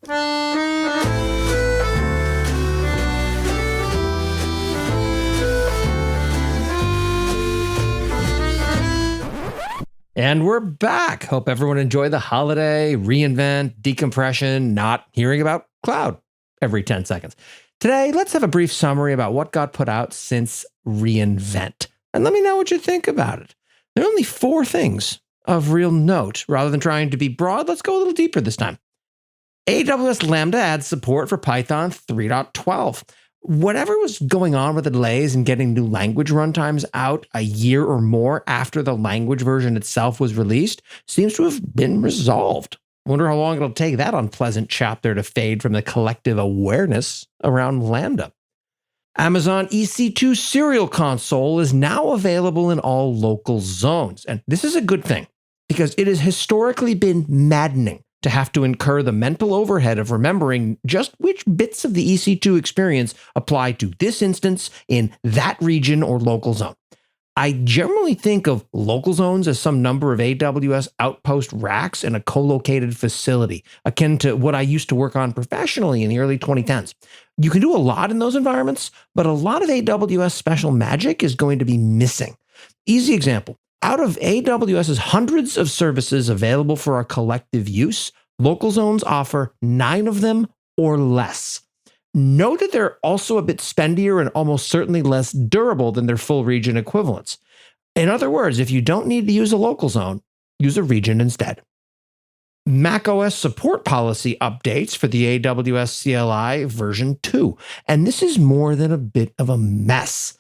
And we're back. Hope everyone enjoyed the holiday, reInvent, decompression, not hearing about cloud every 10 seconds. Today, let's have a brief summary about what got put out since reInvent. And let me know what you think about it. There are only 4 things of real note. Rather than trying to be broad, let's go a little deeper this time. AWS Lambda adds support for Python 3.12. Whatever was going on with the delays in getting new language runtimes out a year or more after the language version itself was released seems to have been resolved. Wonder how long it'll take that unpleasant chapter to fade from the collective awareness around Lambda. Amazon EC2 Serial Console is now available in all local zones. And this is a good thing because it has historically been maddening to have to incur the mental overhead of remembering just which bits of the EC2 experience apply to this instance in that region or local zone. I generally think of local zones as some number of AWS Outpost racks in a co-located facility, akin to what I used to work on professionally in the early 2010s. You can do a lot in those environments, but a lot of AWS special magic is going to be missing. Easy example. Out of AWS's hundreds of services available for our collective use, local zones offer 9 of them or less. Note that they're also a bit spendier and almost certainly less durable than their full region equivalents. In other words, if you don't need to use a local zone, use a region instead. macOS support policy updates for the AWS CLI version 2. And this is more than a bit of a mess.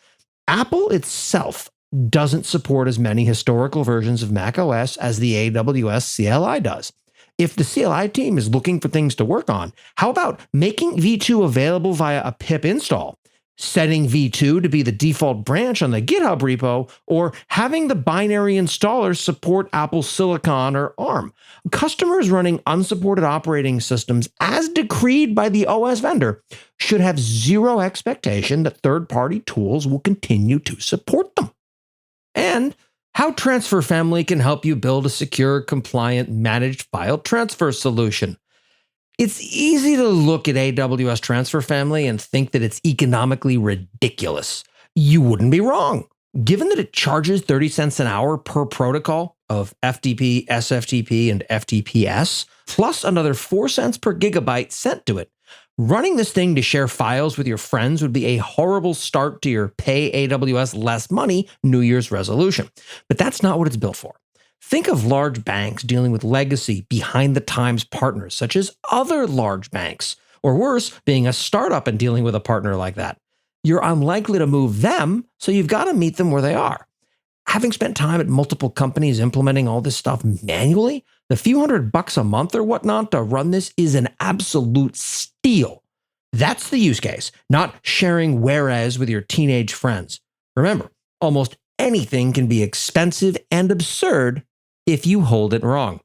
Apple itself doesn't support as many historical versions of macOS as the AWS CLI does. If the CLI team is looking for things to work on, how about making v2 available via a pip install, setting v2 to be the default branch on the GitHub repo, or having the binary installers support Apple Silicon or ARM? Customers running unsupported operating systems as decreed by the OS vendor should have zero expectation that third-party tools will continue to support them. And how Transfer Family can help you build a secure, compliant, managed file transfer solution. It's easy to look at AWS Transfer Family and think that it's economically ridiculous. You wouldn't be wrong, given that it charges 30 cents an hour per protocol of FTP, SFTP, and FTPS, plus another 4 cents per gigabyte sent to it. Running this thing to share files with your friends would be a horrible start to your pay AWS less money New Year's resolution. But that's not what it's built for. Think of large banks dealing with legacy behind-the-times partners, such as other large banks, or worse, being a startup and dealing with a partner like that. You're unlikely to move them, so you've got to meet them where they are. Having spent time at multiple companies implementing all this stuff manually, the few $100 a month or whatnot to run this is an absolute steal. That's the use case, not sharing whereas with your teenage friends. Remember, almost anything can be expensive and absurd if you hold it wrong.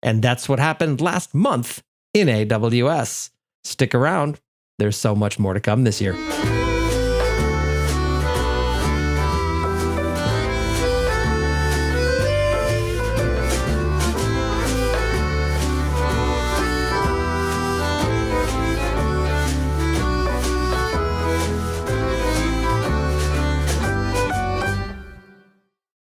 And that's what happened last month in AWS. Stick around. There's so much more to come this year.